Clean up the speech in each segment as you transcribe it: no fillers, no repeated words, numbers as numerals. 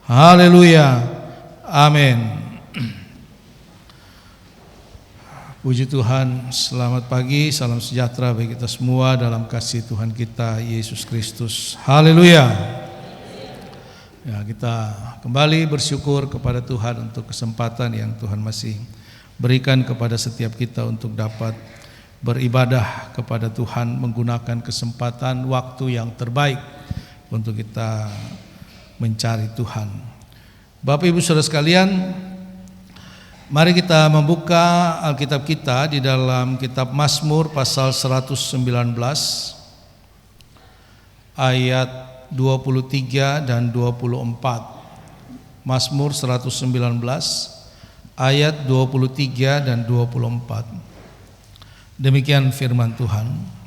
Haleluya. Amin. Puji Tuhan, selamat pagi, salam sejahtera bagi kita semua dalam kasih Tuhan kita Yesus Kristus. Haleluya. Ya, kita kembali bersyukur kepada Tuhan untuk kesempatan yang Tuhan masih berikan kepada setiap kita untuk dapat beribadah kepada Tuhan, menggunakan kesempatan waktu yang terbaik untuk kita mencari Tuhan. Bapak Ibu Saudara sekalian, mari kita membuka Alkitab kita di dalam kitab Mazmur pasal 119 ayat 23 dan 24. Mazmur 119 ayat 23 dan 24. Demikian firman Tuhan.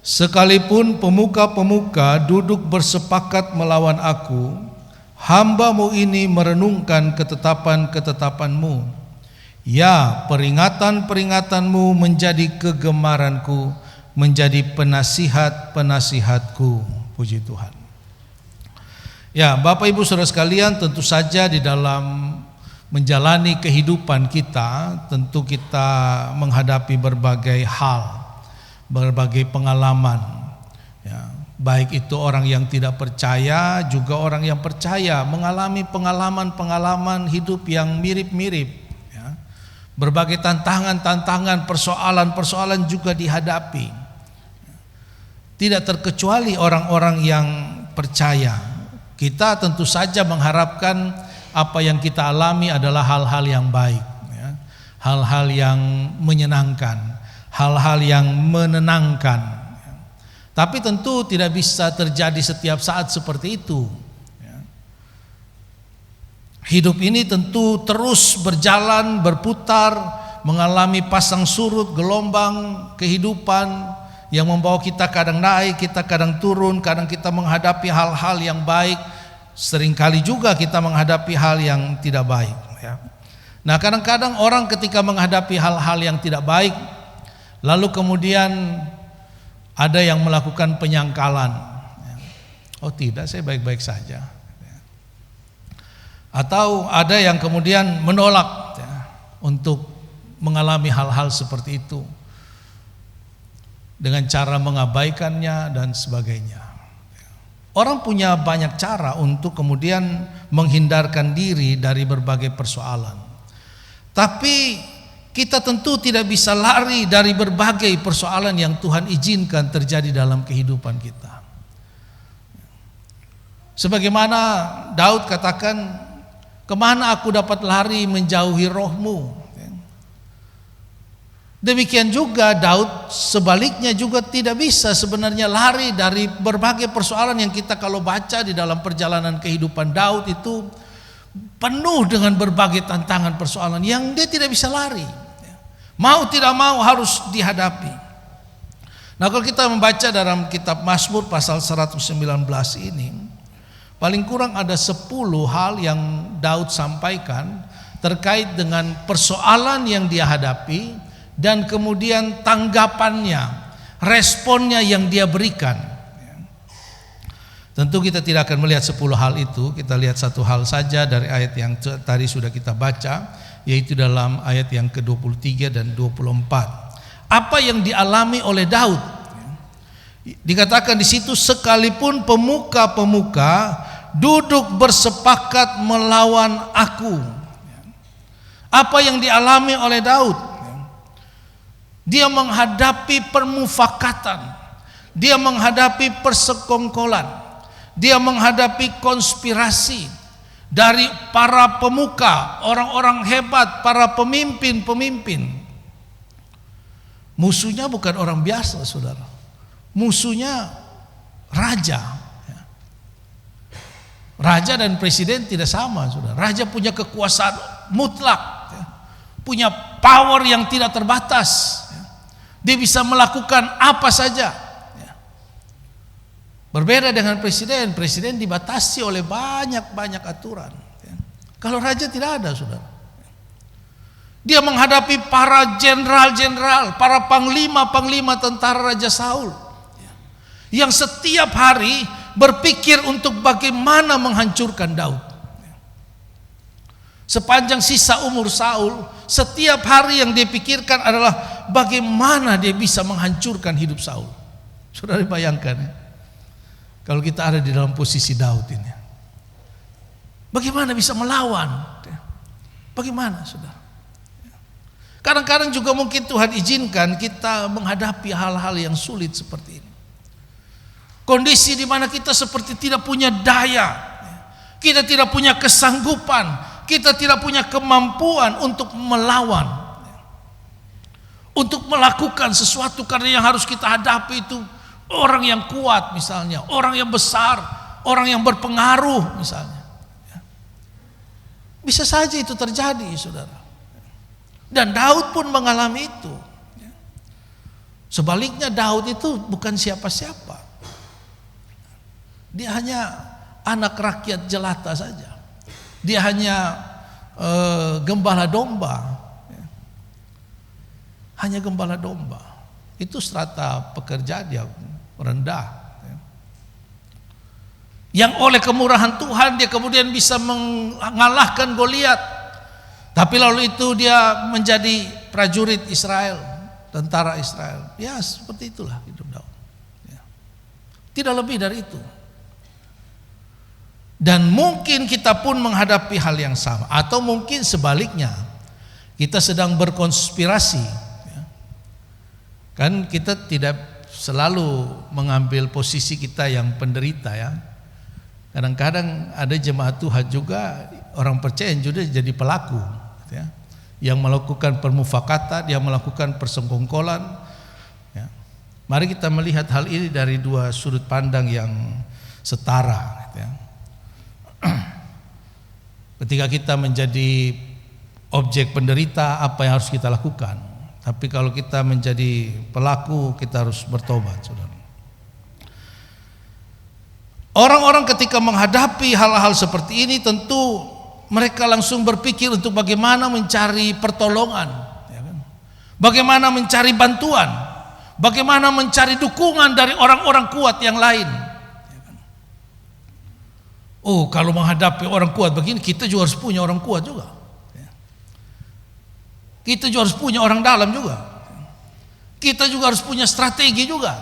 Sekalipun pemuka-pemuka duduk bersepakat melawan aku, hamba-Mu ini merenungkan ketetapan-ketetapan-Mu. Ya, peringatan-peringatan-Mu menjadi kegemaranku, menjadi penasihat-penasihatku. Puji Tuhan. Ya, Bapak Ibu Saudara sekalian, tentu saja di dalam menjalani kehidupan kita, tentu kita menghadapi berbagai hal, berbagai pengalaman, ya, baik itu orang yang tidak percaya, juga orang yang percaya mengalami pengalaman-pengalaman hidup yang mirip-mirip, ya. Berbagai tantangan-tantangan, persoalan-persoalan juga dihadapi. Tidak terkecuali orang-orang yang percaya. Kita tentu saja mengharapkan apa yang kita alami adalah hal-hal yang baik, ya. Hal-hal yang menyenangkan, hal-hal yang menenangkan. Tapi tentu tidak bisa terjadi setiap saat seperti itu. Hidup ini tentu terus berjalan, berputar, mengalami pasang surut, gelombang kehidupan yang membawa kita kadang naik, kita kadang turun, kadang kita menghadapi hal-hal yang baik, seringkali juga kita menghadapi hal yang tidak baik. Nah, kadang-kadang orang ketika menghadapi hal-hal yang tidak baik, lalu kemudian ada yang melakukan penyangkalan. Oh tidak, saya baik-baik saja. Atau ada yang kemudian menolak untuk mengalami hal-hal seperti itu dengan cara mengabaikannya dan sebagainya. Orang punya banyak cara untuk kemudian menghindarkan diri dari berbagai persoalan. Tapi kita tentu tidak bisa lari dari berbagai persoalan yang Tuhan izinkan terjadi dalam kehidupan kita. Sebagaimana Daud katakan, kemana aku dapat lari menjauhi roh-Mu? Demikian juga Daud sebaliknya juga tidak bisa sebenarnya lari dari berbagai persoalan yang kita kalau baca di dalam perjalanan kehidupan Daud itu penuh dengan berbagai tantangan persoalan yang dia tidak bisa lari. Mau tidak mau harus dihadapi. Nah, kalau kita membaca dalam kitab Mazmur pasal 119 ini, paling kurang ada 10 hal yang Daud sampaikan terkait dengan persoalan yang dia hadapi dan kemudian tanggapannya, responnya yang dia berikan. Tentu kita tidak akan melihat 10 hal itu, kita lihat satu hal saja dari ayat yang tadi sudah kita baca, yaitu dalam ayat yang ke-23 dan 24. Apa yang dialami oleh Daud? Dikatakan di situ, sekalipun pemuka-pemuka duduk bersepakat melawan aku. Apa yang dialami oleh Daud? Dia menghadapi permufakatan, dia menghadapi persekongkolan, dia menghadapi konspirasi dari para pemuka, orang-orang hebat, para pemimpin-pemimpin. Musuhnya bukan orang biasa, saudara. Musuhnya raja. Raja dan presiden tidak sama, saudara. Raja punya kekuasaan mutlak, punya power yang tidak terbatas. Dia bisa melakukan apa saja. Berbeda dengan presiden. Presiden dibatasi oleh banyak-banyak aturan. Kalau raja tidak ada, saudara. Dia menghadapi para jenderal-jenderal, para panglima-panglima tentara Raja Saul, yang setiap hari berpikir untuk bagaimana menghancurkan Daud. Sepanjang sisa umur Saul, setiap hari yang dia pikirkan adalah bagaimana dia bisa menghancurkan hidup Saul. Saudara bayangkan ya, kalau kita ada di dalam posisi Daud ini, bagaimana bisa melawan? Bagaimana, saudara? Kadang-kadang juga mungkin Tuhan izinkan kita menghadapi hal-hal yang sulit seperti ini. Kondisi di mana kita seperti tidak punya daya, kita tidak punya kesanggupan, kita tidak punya kemampuan untuk melawan, untuk melakukan sesuatu, karena yang harus kita hadapi itu orang yang kuat misalnya, orang yang besar, orang yang berpengaruh misalnya. Bisa saja itu terjadi, saudara. Dan Daud pun mengalami itu. Sebaliknya Daud itu bukan siapa-siapa. Dia hanya anak rakyat jelata saja. Dia hanya gembala domba. Hanya gembala domba. Itu strata pekerjaan yang rendah. Yang oleh kemurahan Tuhan dia kemudian bisa mengalahkan Goliat. Tapi lalu itu dia menjadi prajurit Israel, tentara Israel. Ya seperti itulah hidup Daud. Tidak lebih dari itu. Dan mungkin kita pun menghadapi hal yang sama, atau mungkin sebaliknya kita sedang berkonspirasi. Kan kita tidak selalu mengambil posisi kita yang penderita ya. Kadang-kadang ada jemaat Tuhan juga, orang percaya juga jadi pelaku ya, yang melakukan permufakatan, yang melakukan persengkongkolan ya. Mari kita melihat hal ini dari dua sudut pandang yang setara ya. Ketika kita menjadi objek penderita, apa yang harus kita lakukan? Tapi kalau kita menjadi pelaku, kita harus bertobat, saudara. Orang-orang ketika menghadapi hal-hal seperti ini, tentu mereka langsung berpikir untuk bagaimana mencari pertolongan, ya kan? Bagaimana mencari bantuan, bagaimana mencari dukungan dari orang-orang kuat yang lain. Oh, kalau menghadapi orang kuat begini, kita juga harus punya orang kuat juga. Kita juga harus punya orang dalam juga. Kita juga harus punya strategi juga.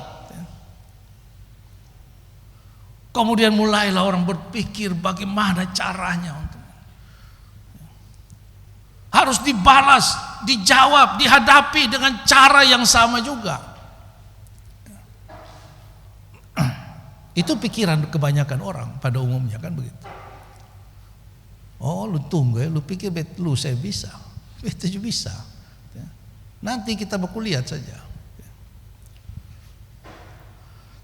Kemudian mulailah orang berpikir bagaimana caranya untuk harus dibalas, dijawab, dihadapi dengan cara yang sama juga. Itu pikiran kebanyakan orang pada umumnya kan begitu. Oh, lu tunggu ya, lu pikir lu saya bisa. Itu juga bisa. Nanti kita bakal lihat saja.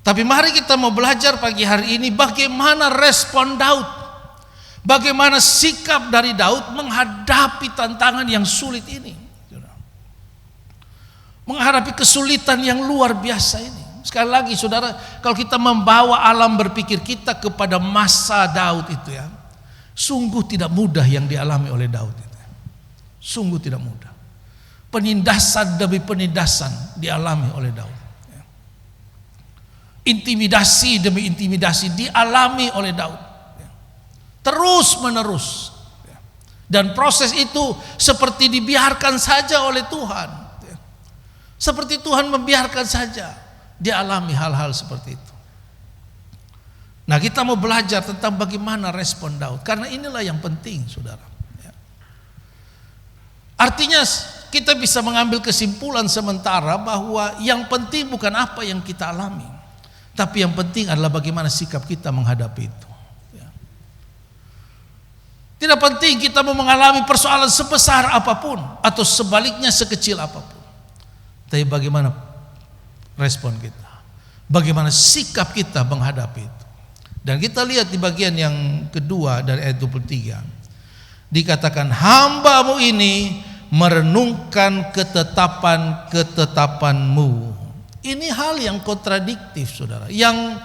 Tapi mari kita mau belajar pagi hari ini bagaimana respon Daud. Bagaimana sikap dari Daud menghadapi tantangan yang sulit ini. Menghadapi kesulitan yang luar biasa ini. Sekali lagi saudara, kalau kita membawa alam berpikir kita kepada masa Daud itu ya, sungguh tidak mudah yang dialami oleh Daud itu. Sungguh tidak mudah. Penindasan demi penindasan dialami oleh Daud. Intimidasi demi intimidasi dialami oleh Daud. Terus menerus. Dan proses itu seperti dibiarkan saja oleh Tuhan. Seperti Tuhan membiarkan saja dia alami hal-hal seperti itu. Nah, kita mau belajar tentang bagaimana respon Daud, karena inilah yang penting, saudara. Artinya kita bisa mengambil kesimpulan sementara bahwa yang penting bukan apa yang kita alami, tapi yang penting adalah bagaimana sikap kita menghadapi itu. Tidak penting kita mau mengalami persoalan sebesar apapun atau sebaliknya sekecil apapun, tapi bagaimana respon kita, bagaimana sikap kita menghadapi itu. Dan kita lihat di bagian yang kedua dari ayat 23, dikatakan hamba-Mu ini merenungkan ketetapan-ketetapan-Mu. Ini hal yang kontradiktif, saudara, yang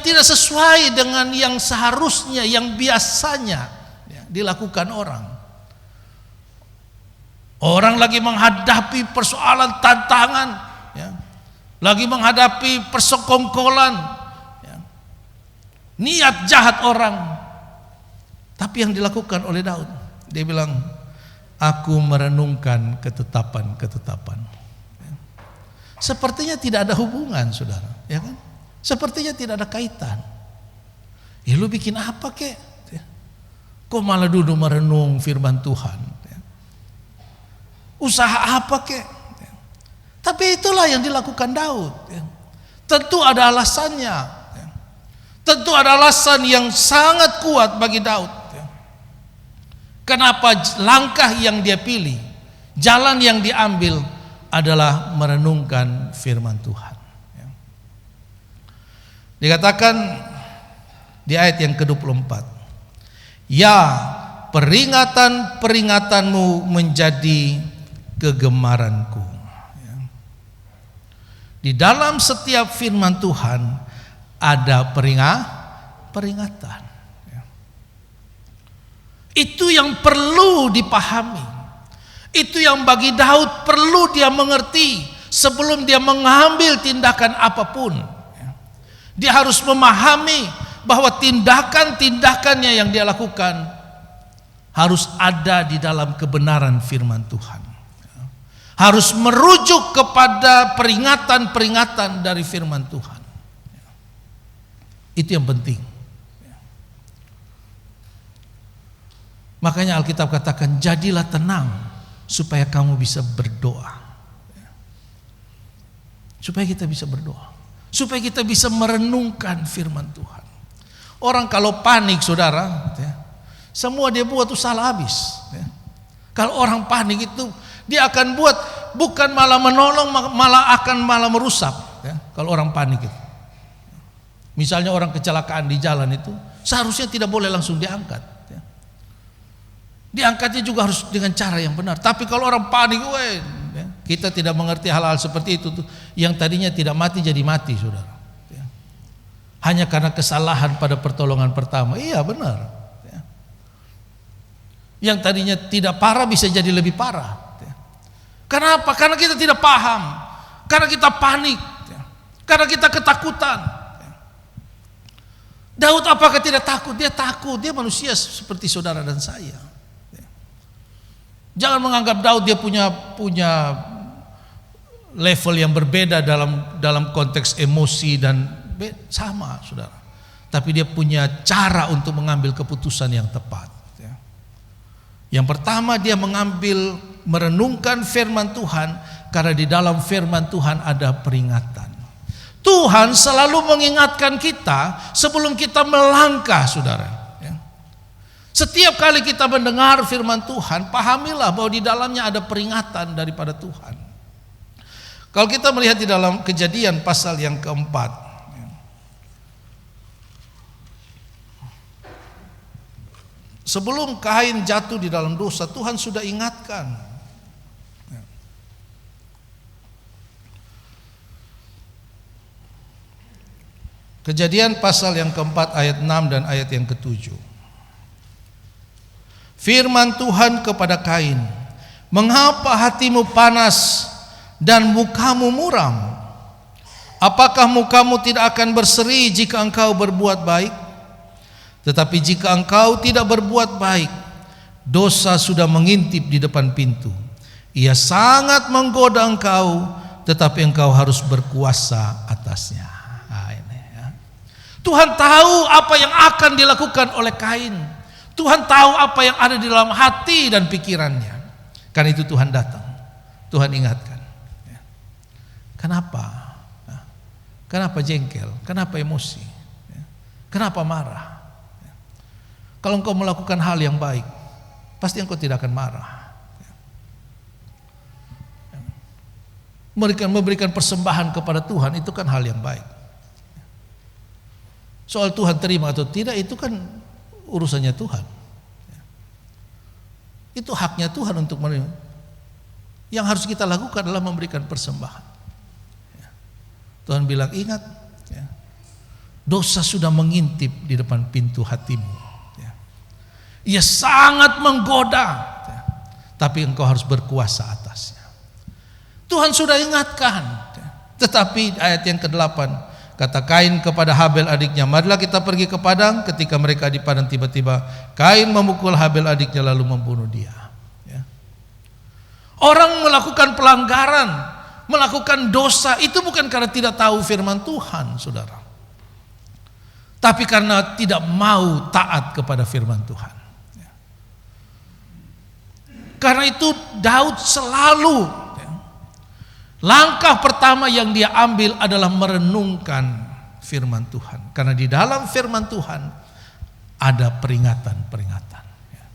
tidak sesuai dengan yang seharusnya, yang biasanya dilakukan orang. Orang lagi menghadapi persoalan tantangan, lagi menghadapi persekongkolan, niat jahat orang. Tapi yang dilakukan oleh Daud, dia bilang, aku merenungkan ketetapan-ketetapan. Sepertinya tidak ada hubungan, saudara, ya kan? Sepertinya tidak ada kaitan. Lu bikin apa kek? Kok malah duduk merenung firman Tuhan? Usaha apa kek? Tapi itulah yang dilakukan Daud. Tentu ada alasannya. Tentu ada alasan yang sangat kuat bagi Daud. Kenapa langkah yang dia pilih, jalan yang diambil adalah merenungkan firman Tuhan. Dikatakan di ayat yang ke-24, ya, peringatan-peringatanmu menjadi kegemaranku. Di dalam setiap firman Tuhan ada peringatan. Itu yang perlu dipahami. Itu yang bagi Daud perlu dia mengerti sebelum dia mengambil tindakan apapun. Dia harus memahami bahwa tindakan-tindakannya yang dia lakukan harus ada di dalam kebenaran firman Tuhan. Harus merujuk kepada peringatan-peringatan dari firman Tuhan. Itu yang penting. Makanya Alkitab katakan, jadilah tenang supaya kamu bisa berdoa. Supaya kita bisa berdoa. Supaya kita bisa merenungkan firman Tuhan. Orang kalau panik, saudara, semua dia buat itu salah habis. Kalau orang panik itu, dia akan buat bukan malah menolong, malah merusak. Kalau orang panik itu, misalnya orang kecelakaan di jalan itu, seharusnya tidak boleh langsung diangkat. Diangkatnya juga harus dengan cara yang benar. Tapi kalau orang panik, kita tidak mengerti hal-hal seperti itu tuh. Yang tadinya tidak mati jadi mati, saudara. Hanya karena kesalahan pada pertolongan pertama. Iya benar. Yang tadinya tidak parah bisa jadi lebih parah. Kenapa? Karena kita tidak paham. Karena kita panik. Karena kita ketakutan. Daud apakah tidak takut? Dia takut. Dia manusia seperti saudara dan saya. Jangan menganggap Daud dia punya level yang berbeda dalam konteks emosi dan sama, saudara. Tapi dia punya cara untuk mengambil keputusan yang tepat. Yang pertama, dia merenungkan firman Tuhan, karena di dalam firman Tuhan ada peringatan. Tuhan selalu mengingatkan kita sebelum kita melangkah, saudara. Setiap kali kita mendengar firman Tuhan, pahamilah bahwa di dalamnya ada peringatan daripada Tuhan. Kalau kita melihat di dalam Kejadian pasal yang keempat, sebelum Kain jatuh di dalam dosa, Tuhan sudah ingatkan. Kejadian pasal yang keempat ayat 6 dan ayat yang ke-7. Firman Tuhan kepada Kain, mengapa hatimu panas dan mukamu muram? Apakah mukamu tidak akan berseri jika engkau berbuat baik? Tetapi jika engkau tidak berbuat baik, dosa sudah mengintip di depan pintu. Ia sangat menggoda engkau, tetapi engkau harus berkuasa atasnya. Tuhan tahu apa yang akan dilakukan oleh Kain. Tuhan tahu apa yang ada di dalam hati dan pikirannya. Karena itu Tuhan datang. Tuhan ingatkan. Kenapa? Kenapa jengkel? Kenapa emosi? Kenapa marah? Kalau engkau melakukan hal yang baik, pasti engkau tidak akan marah. Memberikan persembahan kepada Tuhan itu kan hal yang baik. Soal Tuhan terima atau tidak itu kan urusannya Tuhan. Itu haknya Tuhan untuk menerima. Yang harus kita lakukan adalah memberikan persembahan. Tuhan bilang, ingat, dosa sudah mengintip di depan pintu hatimu. Ia sangat menggoda, tapi engkau harus berkuasa atasnya. Tuhan sudah ingatkan. Tetapi ayat yang ke-8 kata Kain kepada Habel adiknya, marilah kita pergi ke padang. Ketika mereka di padang, tiba-tiba Kain memukul Habel adiknya lalu membunuh dia. Ya. Orang melakukan pelanggaran, melakukan dosa itu bukan karena tidak tahu firman Tuhan, saudara, tapi karena tidak mau taat kepada firman Tuhan. Ya. Karena itu Daud selalu, langkah pertama yang dia ambil adalah merenungkan firman Tuhan. Karena di dalam firman Tuhan ada peringatan-peringatan. Ya,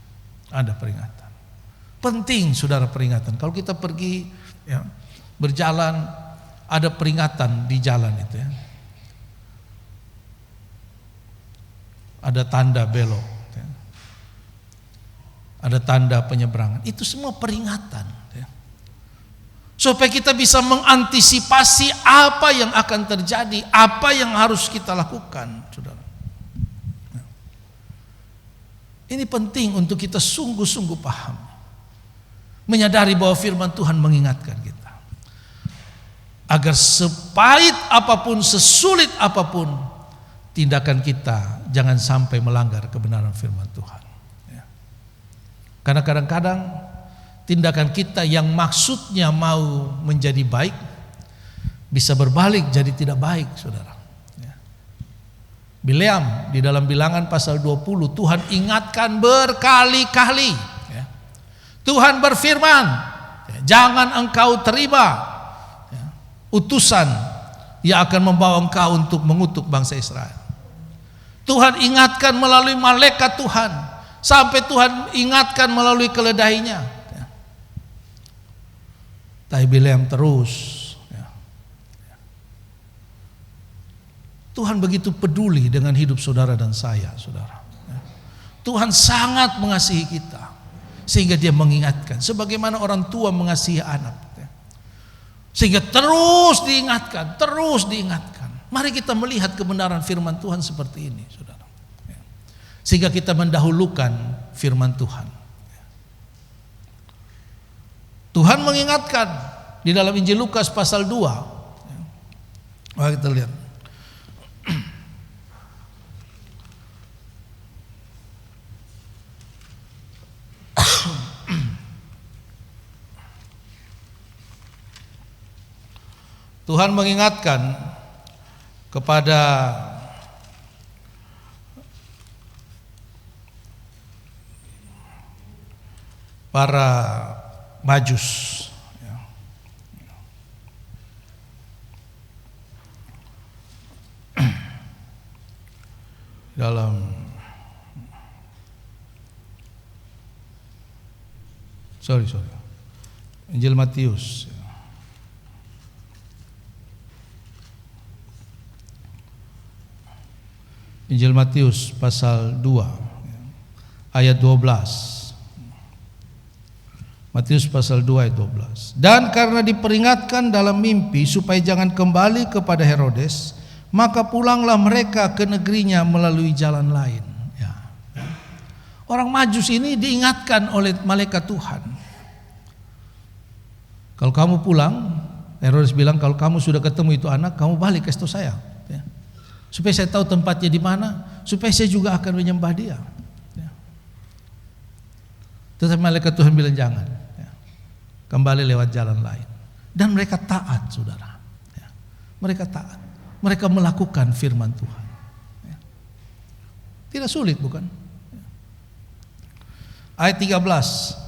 ada peringatan. Penting, saudara, peringatan. Kalau kita pergi ya, berjalan, ada peringatan di jalan itu ya. Ada tanda belok ya. Ada tanda penyeberangan. Itu semua peringatan. Supaya kita bisa mengantisipasi apa yang akan terjadi, apa yang harus kita lakukan, saudara. Ini penting untuk kita sungguh-sungguh paham, menyadari bahwa firman Tuhan mengingatkan kita, agar sepahit apapun, sesulit apapun tindakan kita, jangan sampai melanggar kebenaran firman Tuhan. Karena kadang-kadang tindakan kita yang maksudnya mau menjadi baik bisa berbalik jadi tidak baik, saudara. Bileam di dalam Bilangan pasal 20, Tuhan ingatkan berkali-kali. Tuhan berfirman, jangan engkau terima utusan yang akan membawa engkau untuk mengutuk bangsa Israel. Tuhan ingatkan melalui malaikat Tuhan, sampai Tuhan ingatkan melalui keledainya. Tapi Bileam terus. Tuhan begitu peduli dengan hidup saudara dan saya, saudara. Tuhan sangat mengasihi kita, sehingga dia mengingatkan, sebagaimana orang tua mengasihi anak. Sehingga terus diingatkan, terus diingatkan. Mari kita melihat kebenaran firman Tuhan seperti ini, saudara. Sehingga kita mendahulukan firman Tuhan. Tuhan mengingatkan di dalam Injil Lukas pasal 2. Mari kita lihat. Tuhan mengingatkan kepada para Majus. Dalam Injil Matius. Injil Matius pasal 2 ayat 12. Matius pasal 2 ayat 12. Dan karena diperingatkan dalam mimpi supaya jangan kembali kepada Herodes, maka pulanglah mereka ke negerinya melalui jalan lain. Ya. Orang Majus ini diingatkan oleh malaikat Tuhan. Kalau kamu pulang, Herodes bilang, kalau kamu sudah ketemu itu anak, kamu balik kasih tahu saya. Ya. Supaya saya tahu tempatnya di mana, supaya saya juga akan menyembah dia. Ya. Tetapi malaikat Tuhan bilang jangan. Kembali lewat jalan lain. Dan mereka taat, saudara. Ya. Mereka taat. Mereka melakukan firman Tuhan. Ya. Tidak sulit, bukan? Ya. Ayat 13.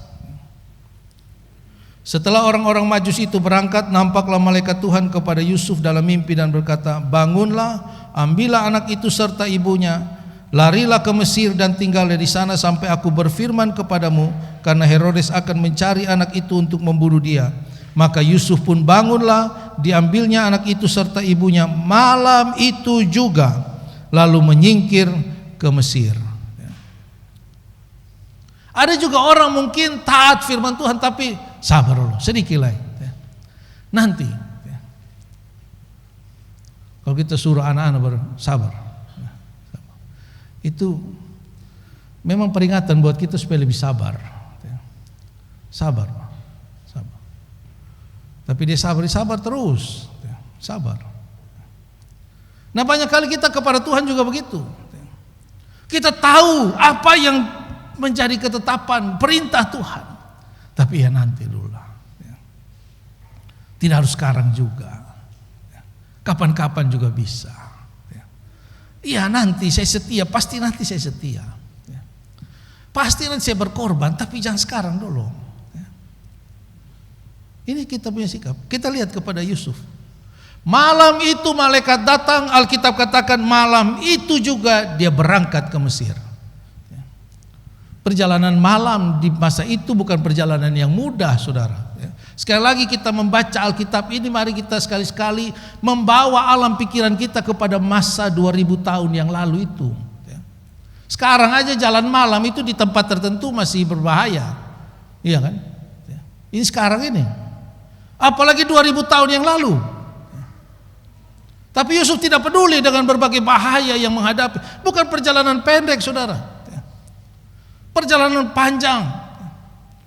Setelah orang-orang Majus itu berangkat, nampaklah malaikat Tuhan kepada Yusuf dalam mimpi dan berkata, bangunlah, ambillah anak itu serta ibunya, larilah ke Mesir dan tinggallah di sana sampai aku berfirman kepadamu, karena Herodes akan mencari anak itu untuk membunuh dia. Maka Yusuf pun bangunlah, diambilnya anak itu serta ibunya malam itu juga, lalu menyingkir ke Mesir. Ada juga orang mungkin taat firman Tuhan tapi sabar dulu, sedikit lagi. Nanti kalau kita suruh anak-anak bersabar, itu memang peringatan buat kita supaya lebih sabar. Sabar. Tapi dia sabar terus. Sabar. Nah banyak kali kita kepada Tuhan juga begitu. Kita tahu apa yang menjadi ketetapan perintah Tuhan. Tapi ya nanti dulu lah. Tidak harus sekarang juga. Kapan-kapan juga bisa. Iya nanti saya setia, pasti nanti saya setia. Pasti nanti saya berkorban, tapi jangan sekarang dulu. Ini kita punya sikap. Kita lihat kepada Yusuf. Malam itu malaikat datang, Alkitab katakan malam itu juga dia berangkat ke Mesir. Perjalanan malam di masa itu bukan perjalanan yang mudah, saudara. Sekali lagi kita membaca Alkitab ini, mari kita sekali-sekali membawa alam pikiran kita kepada masa 2000 tahun yang lalu itu. Sekarang aja jalan malam itu di tempat tertentu masih berbahaya. Iya kan? Ini sekarang ini. Apalagi 2000 tahun yang lalu. Tapi Yusuf tidak peduli dengan berbagai bahaya yang menghadapi. Bukan perjalanan pendek, saudara. Perjalanan panjang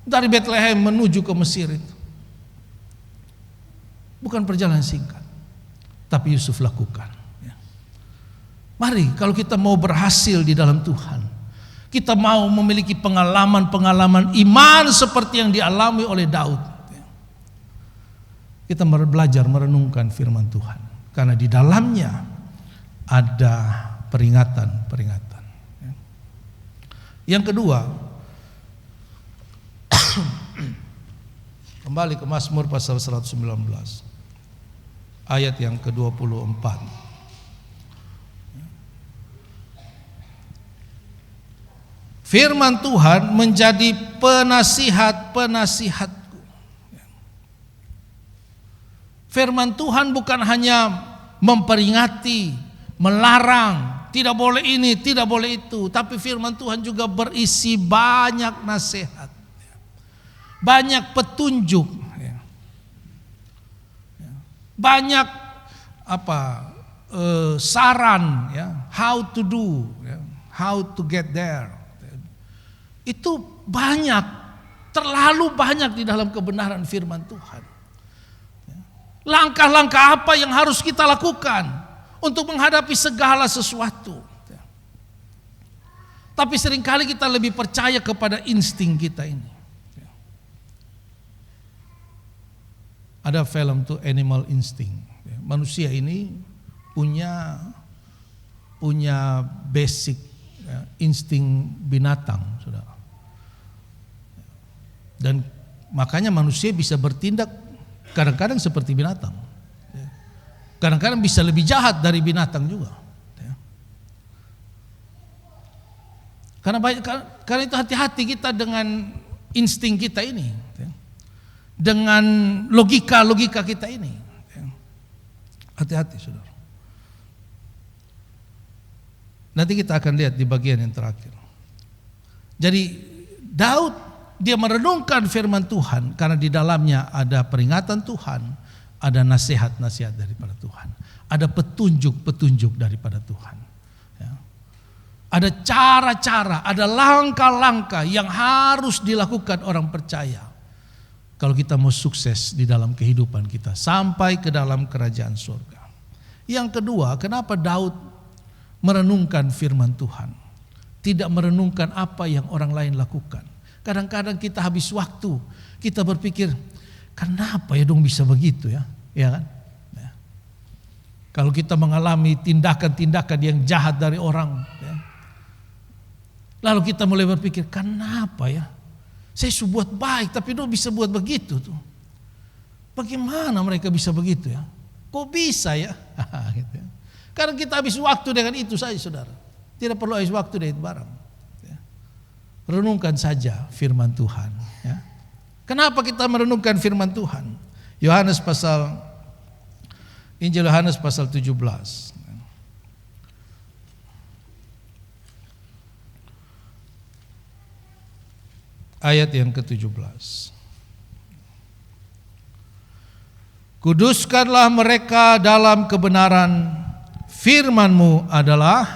dari Bethlehem menuju ke Mesir itu. Bukan perjalanan singkat. Tapi Yusuf lakukan. Mari kalau kita mau berhasil di dalam Tuhan, kita mau memiliki pengalaman-pengalaman iman seperti yang dialami oleh Daud, kita belajar merenungkan firman Tuhan. Karena di dalamnya ada peringatan-peringatan. Yang kedua, kembali ke Mazmur pasal 119 ayat yang ke-24. Firman Tuhan menjadi penasihat-penasihatku. Firman Tuhan bukan hanya memperingati, melarang, tidak boleh ini, tidak boleh itu. Tapi firman Tuhan juga berisi banyak nasihat, banyak petunjuk, banyak saran, how to do, how to get there. Itu banyak, terlalu banyak di dalam kebenaran firman Tuhan. Langkah-langkah apa yang harus kita lakukan untuk menghadapi segala sesuatu. Tapi seringkali kita lebih percaya kepada insting kita ini. Ada film tuh Animal Instinct. Manusia ini punya basic insting binatang, saudara. Dan makanya manusia bisa bertindak kadang-kadang seperti binatang. Kadang-kadang bisa lebih jahat dari binatang juga. Karena itu hati-hati kita dengan insting kita ini. Dengan logika kita ini. Hati-hati, saudara. Nanti kita akan lihat di bagian yang terakhir. Jadi Daud dia merenungkan firman Tuhan karena di dalamnya ada peringatan Tuhan, ada nasihat-nasihat daripada Tuhan, ada petunjuk-petunjuk daripada Tuhan. Ada cara-cara, ada langkah-langkah yang harus dilakukan orang percaya kalau kita mau sukses di dalam kehidupan kita sampai ke dalam kerajaan surga. Yang kedua, kenapa Daud merenungkan firman Tuhan, tidak merenungkan apa yang orang lain lakukan? Kadang-kadang kita habis waktu, kita berpikir, kenapa ya dong bisa begitu ya? Ya kan? Ya. Kalau kita mengalami tindakan-tindakan yang jahat dari orang, ya, lalu kita mulai berpikir, kenapa ya? Saya sudah buat baik, tapi dong bisa buat begitu tuh. Bagaimana mereka bisa begitu ya? Kok bisa ya? Gitu ya. Karena kita habis waktu dengan itu saja, saudara. Tidak perlu habis waktu dengan itu barang. Renungkan saja firman Tuhan. Ya. Kenapa kita merenungkan firman Tuhan? Injil Yohanes pasal 17. Ayat yang ke-17. Kuduskanlah mereka dalam kebenaran, firman-Mu adalah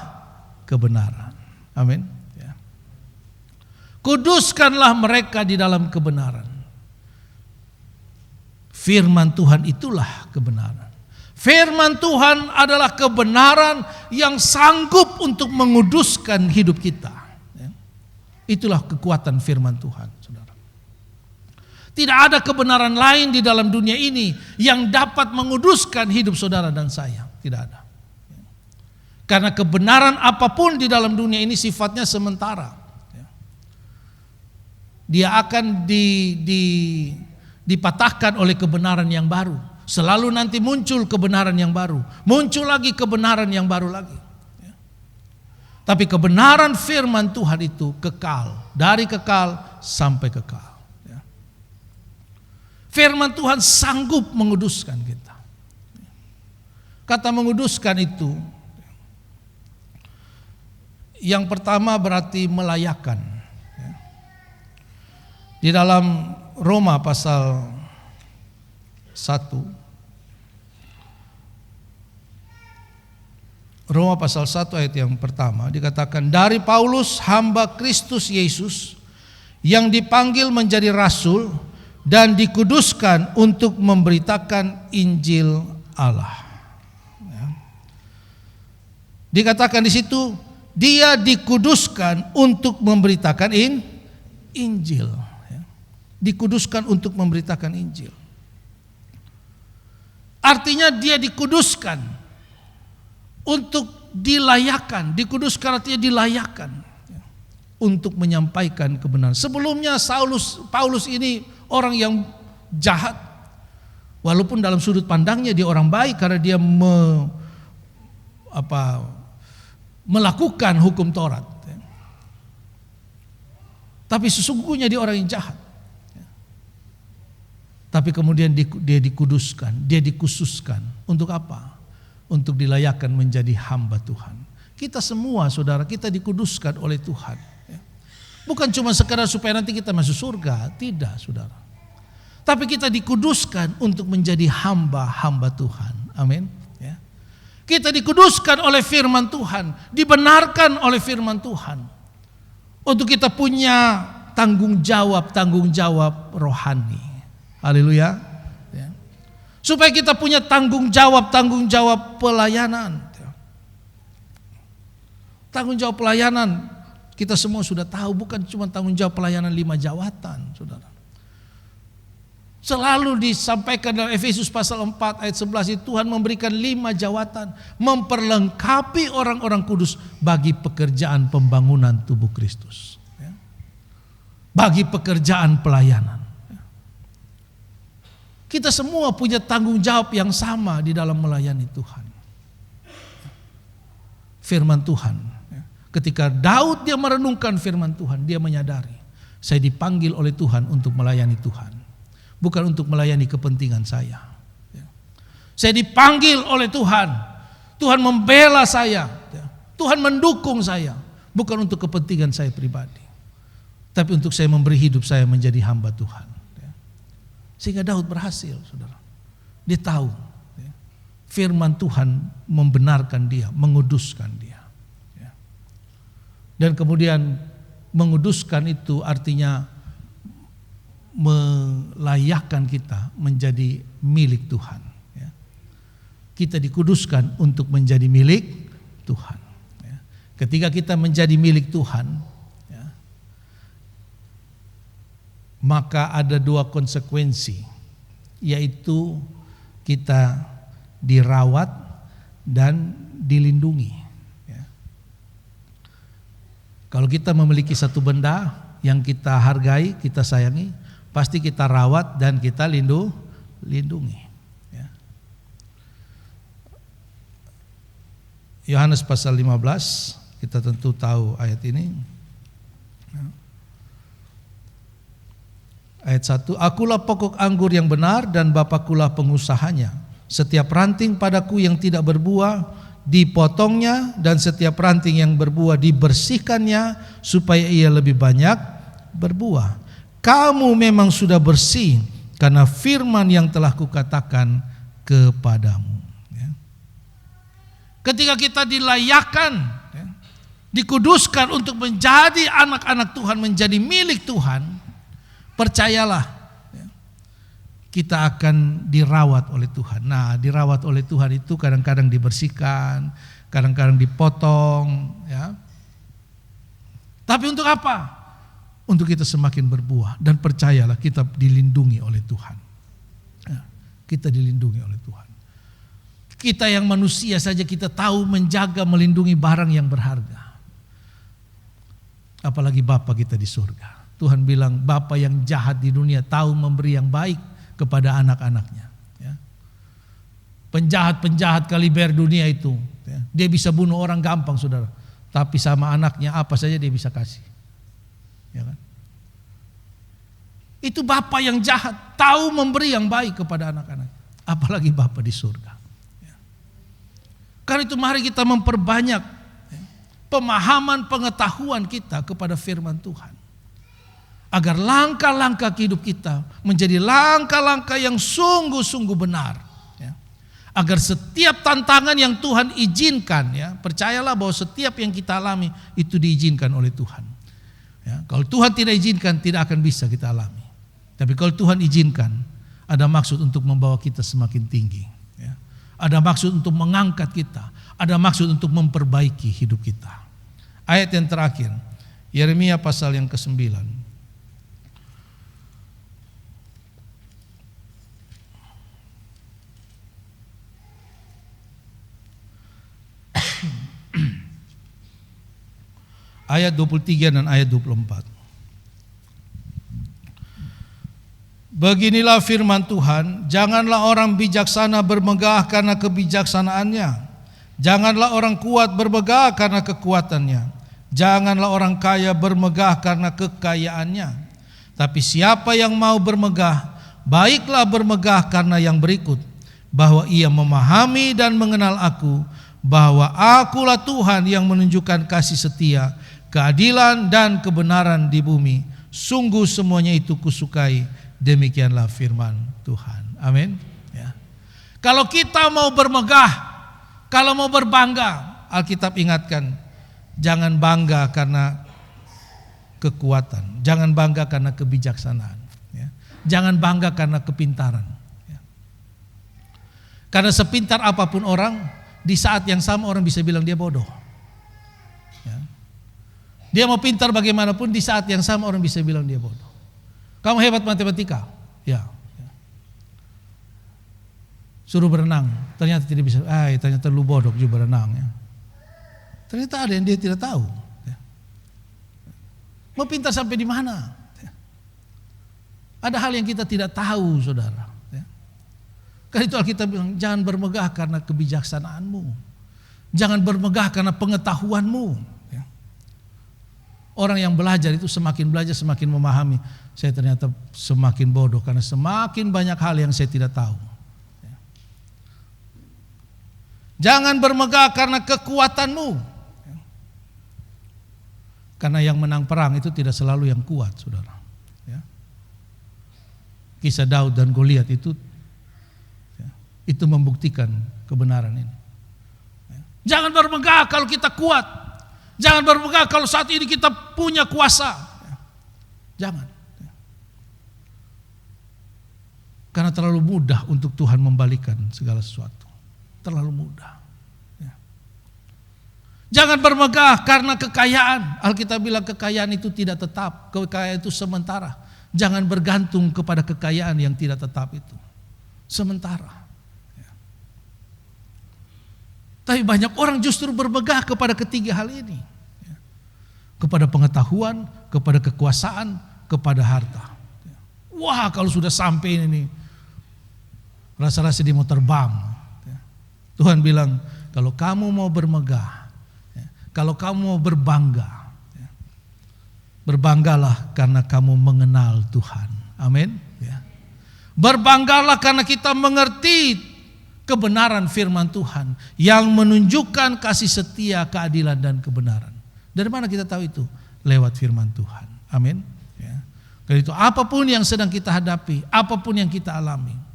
kebenaran. Amin. Kuduskanlah mereka di dalam kebenaran. Firman Tuhan itulah kebenaran. Firman Tuhan adalah kebenaran yang sanggup untuk menguduskan hidup kita. Itulah kekuatan firman Tuhan, saudara. Tidak ada kebenaran lain di dalam dunia ini yang dapat menguduskan hidup saudara dan saya. Tidak ada. Karena kebenaran apapun di dalam dunia ini sifatnya sementara. Dia akan dipatahkan oleh kebenaran yang baru. Selalu nanti muncul kebenaran yang baru. Muncul lagi kebenaran yang baru lagi. Tapi kebenaran firman Tuhan itu kekal. Dari kekal sampai kekal. Firman Tuhan sanggup menguduskan kita. Kata menguduskan itu, yang pertama berarti melayakkan. Di dalam Roma pasal 1, Roma pasal 1 ayat yang pertama dikatakan, dari Paulus hamba Kristus Yesus yang dipanggil menjadi rasul dan dikuduskan untuk memberitakan Injil Allah. Dikatakan di situ, dia dikuduskan untuk memberitakan Injil. Dikuduskan untuk memberitakan Injil. Artinya dia dikuduskan untuk dilayakkan. Dikuduskan artinya dilayakkan untuk menyampaikan kebenaran. Sebelumnya Paulus ini orang yang jahat. Walaupun dalam sudut pandangnya dia orang baik karena dia melakukan hukum Taurat. Tapi sesungguhnya dia orang yang jahat. Tapi kemudian dia dikuduskan, dia dikhususkan. Untuk apa? Untuk dilayakkan menjadi hamba Tuhan. Kita semua saudara, kita dikuduskan oleh Tuhan. Bukan cuma sekadar supaya nanti kita masuk surga. Tidak saudara. Tapi kita dikuduskan untuk menjadi hamba-hamba Tuhan. Amin. Kita dikuduskan oleh firman Tuhan. Dibenarkan oleh firman Tuhan. Untuk kita punya tanggung jawab rohani. Haleluya. Supaya kita punya tanggung jawab pelayanan. Tanggung jawab pelayanan kita semua sudah tahu, bukan cuma tanggung jawab pelayanan 5 jawatan, saudara. Selalu disampaikan dalam Efesus pasal 4 ayat 11 itu, Tuhan memberikan 5 jawatan, memperlengkapi orang-orang kudus bagi pekerjaan pembangunan tubuh Kristus. Bagi pekerjaan pelayanan. Kita semua punya tanggung jawab yang sama di dalam melayani Tuhan. Firman Tuhan. Ketika Daud dia merenungkan firman Tuhan, dia menyadari, saya dipanggil oleh Tuhan untuk melayani Tuhan. Bukan untuk melayani kepentingan saya. Saya dipanggil oleh Tuhan. Tuhan membela saya. Tuhan mendukung saya. Bukan untuk kepentingan saya pribadi. Tapi untuk saya memberi hidup saya menjadi hamba Tuhan. Sehingga Daud berhasil, saudara. Dia tahu firman Tuhan membenarkan dia, menguduskan dia. Dan kemudian menguduskan itu artinya melayakkan kita menjadi milik Tuhan. Kita dikuduskan untuk menjadi milik Tuhan. Ketika kita menjadi milik Tuhan, maka ada 2 konsekuensi, yaitu kita dirawat dan dilindungi. Kalau kita memiliki satu benda yang kita hargai, kita sayangi, pasti kita rawat dan kita lindungi. Yohanes pasal 15, kita tentu tahu ayat ini. Ayat 1, akulah pokok anggur yang benar dan Bapakulah pengusahanya. Setiap ranting padaku yang tidak berbuah dipotongnya, dan setiap ranting yang berbuah dibersihkannya supaya ia lebih banyak berbuah. Kamu memang sudah bersih karena firman yang telah kukatakan kepadamu. Ketika kita dilayakkan, dikuduskan untuk menjadi anak-anak Tuhan, menjadi milik Tuhan, percayalah, kita akan dirawat oleh Tuhan. Nah, dirawat oleh Tuhan itu kadang-kadang dibersihkan, kadang-kadang dipotong, ya. Tapi untuk apa? Untuk kita semakin berbuah, dan percayalah kita dilindungi oleh Tuhan. Ya, kita dilindungi oleh Tuhan. Kita yang manusia saja kita tahu menjaga, melindungi barang yang berharga. Apalagi Bapa kita di surga. Tuhan bilang Bapa yang jahat di dunia tahu memberi yang baik kepada anak-anaknya. Ya. Penjahat-penjahat kaliber dunia itu, ya, dia bisa bunuh orang gampang, saudara. Tapi sama anaknya apa saja dia bisa kasih. Ya kan? Itu Bapa yang jahat tahu memberi yang baik kepada anak-anak. Apalagi Bapa di surga. Ya. Karena itu mari kita memperbanyak pemahaman pengetahuan kita kepada firman Tuhan, agar langkah-langkah hidup kita menjadi langkah-langkah yang sungguh-sungguh benar, ya. Agar setiap tantangan yang Tuhan izinkan, ya, percayalah bahwa setiap yang kita alami itu diizinkan oleh Tuhan, ya. Kalau Tuhan tidak izinkan tidak akan bisa kita alami. Tapi kalau Tuhan izinkan, ada maksud untuk membawa kita semakin tinggi, ya. Ada maksud untuk mengangkat kita, ada maksud untuk memperbaiki hidup kita. Ayat yang terakhir, Yeremia pasal yang ke-9. Ayat 23 dan ayat 24. Beginilah firman Tuhan, janganlah orang bijaksana bermegah karena kebijaksanaannya. Janganlah orang kuat bermegah karena kekuatannya. Janganlah orang kaya bermegah karena kekayaannya. Tapi siapa yang mau bermegah, baiklah bermegah karena yang berikut, bahwa ia memahami dan mengenal aku, bahwa akulah Tuhan yang menunjukkan kasih setia, keadilan dan kebenaran di bumi. Sungguh semuanya itu kusukai. Demikianlah firman Tuhan. Amin. Ya. Kalau kita mau bermegah, kalau mau berbangga, Alkitab ingatkan, jangan bangga karena kekuatan, jangan bangga karena kebijaksanaan, ya. Jangan bangga karena kepintaran, ya. Karena sepintar apapun orang, di saat yang sama orang bisa bilang dia bodoh, ya. Dia mau pintar bagaimanapun, di saat yang sama orang bisa bilang dia bodoh. Kamu hebat matematika, ya. Suruh berenang, ternyata tidak bisa. Ternyata lu bodoh juga berenang, ya. Ternyata ada yang dia tidak tahu, ya. Mau pintar sampai di mana, ya. Ada hal yang kita tidak tahu, saudara, ya. Karena itu Alkitab bilang jangan bermegah karena kebijaksanaanmu, jangan bermegah karena pengetahuanmu, ya. Orang yang belajar itu semakin belajar semakin memahami, saya ternyata semakin bodoh karena semakin banyak hal yang saya tidak tahu. Jangan bermegah karena kekuatanmu, karena yang menang perang itu tidak selalu yang kuat, saudara, ya. Kisah Daud dan Goliat itu, ya, itu membuktikan kebenaran ini, ya. Jangan bermegah kalau kita kuat, jangan bermegah kalau saat ini kita punya kuasa, ya. Jangan, ya. Karena terlalu mudah untuk Tuhan membalikan segala sesuatu. Terlalu mudah, ya. Jangan bermegah karena kekayaan. Alkitab bilang kekayaan itu tidak tetap, kekayaan itu sementara. Jangan bergantung kepada kekayaan yang tidak tetap itu, sementara, ya. Tapi banyak orang justru bermegah kepada ketiga hal ini, ya. Kepada pengetahuan, kepada kekuasaan, kepada harta, ya. Wah, kalau sudah sampai ini, rasa-rasa dia mau terbang. Tuhan bilang, kalau kamu mau bermegah, ya, kalau kamu mau berbangga, ya, berbanggalah karena kamu mengenal Tuhan. Amin. Ya. Berbanggalah karena kita mengerti kebenaran firman Tuhan yang menunjukkan kasih setia, keadilan dan kebenaran. Dari mana kita tahu itu? Lewat firman Tuhan. Amin. Ya. Karena itu apapun yang sedang kita hadapi, apapun yang kita alami,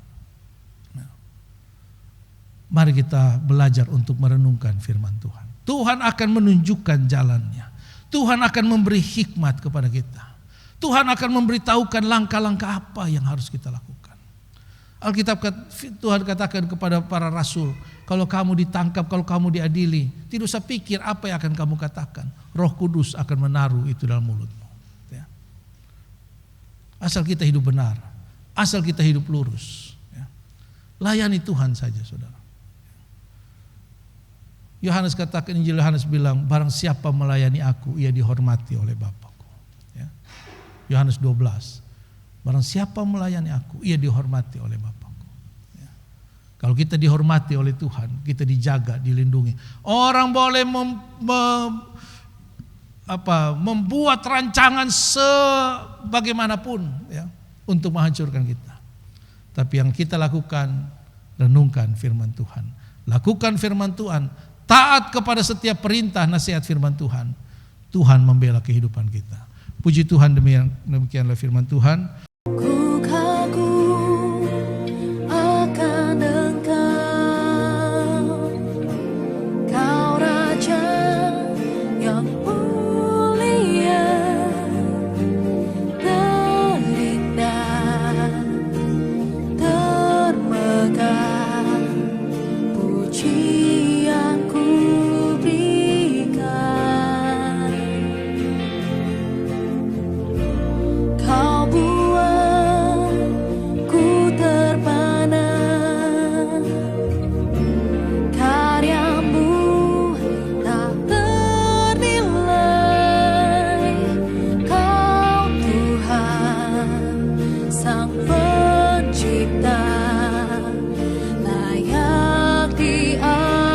mari kita belajar untuk merenungkan firman Tuhan. Tuhan akan menunjukkan jalannya. Tuhan akan memberi hikmat kepada kita. Tuhan akan memberitahukan langkah-langkah apa yang harus kita lakukan. Tuhan katakan kepada para rasul, kalau kamu ditangkap, kalau kamu diadili, tidak usah pikir apa yang akan kamu katakan. Roh Kudus akan menaruh itu dalam mulutmu. Ya. Asal kita hidup benar, asal kita hidup lurus. Ya. Layani Tuhan saja, saudara. Yohanes katakan, Injil Yohanes bilang, barang siapa melayani aku, ia dihormati oleh Bapakku. Ya. Yohanes 12. Barang siapa melayani aku, ia dihormati oleh Bapakku. Ya. Kalau kita dihormati oleh Tuhan, kita dijaga, dilindungi. Orang boleh membuat rancangan sebagaimanapun ya, untuk menghancurkan kita. Tapi yang kita lakukan, renungkan firman Tuhan. Lakukan firman Tuhan, taat kepada setiap perintah nasihat firman Tuhan. Tuhan membela kehidupan kita. Puji Tuhan, demikianlah firman Tuhan. Ku kagum akan Engkau, Kau Raja yang mulia, terindah, termegah, pujian ku berikan. Kau buat ku terpana, karyamu tak ternilai. Kau Tuhan Sang Pencipta, layak dialah.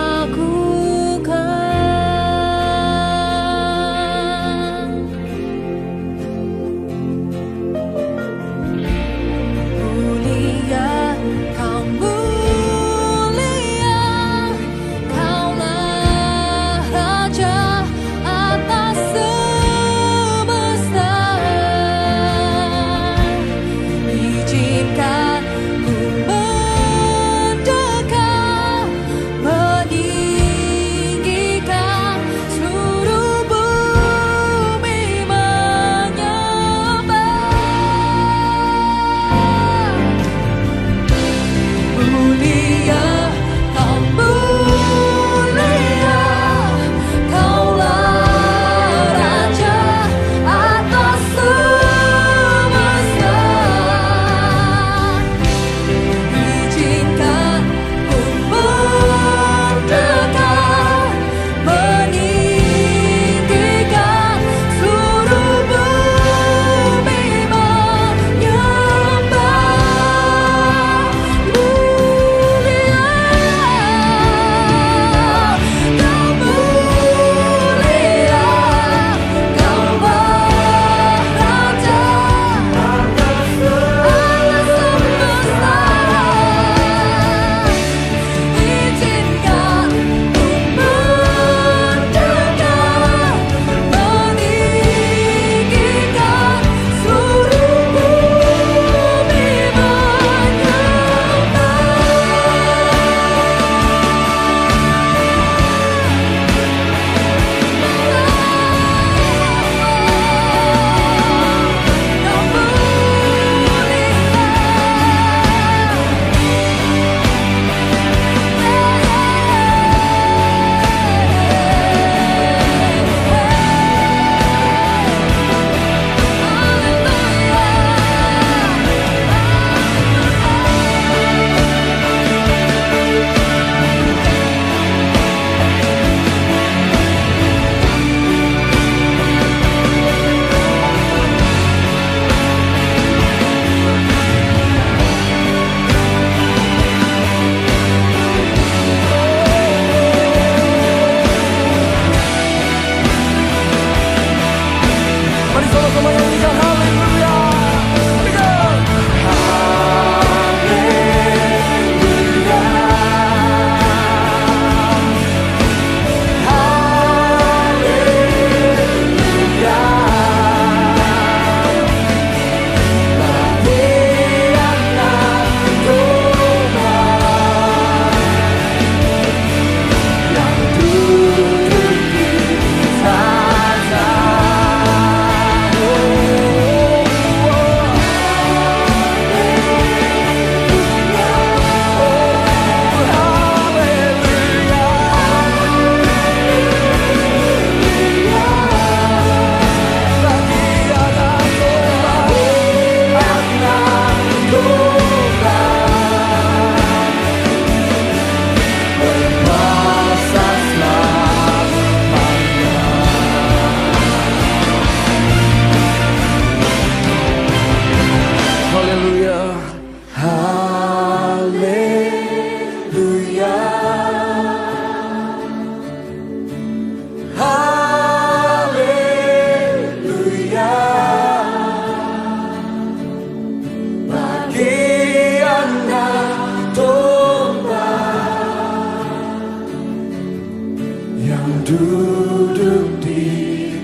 yang duduk di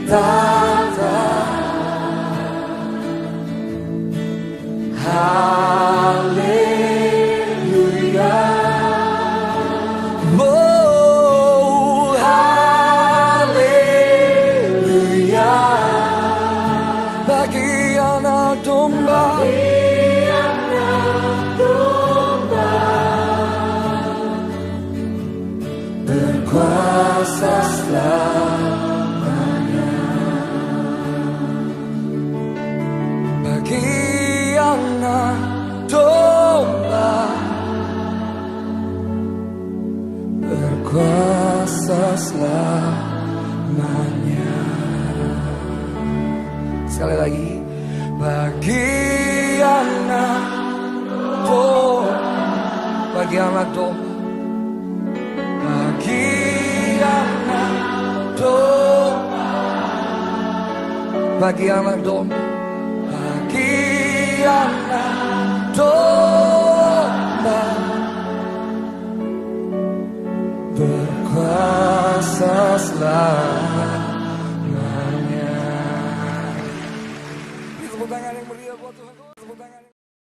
tahta. Haleluya. Oh, haleluya. Bagi anak domba, berkuasa selamanya. Bagi anak domba, berkuasa selamanya. Sekali lagi, bagi anak domba, bagi anak domba, bagi anak domba, bagi anak domba, bagi anak domba, berkuasa selamanya. Tepuk tangan yang meriah buat Tuhan. Tepuk tangan yang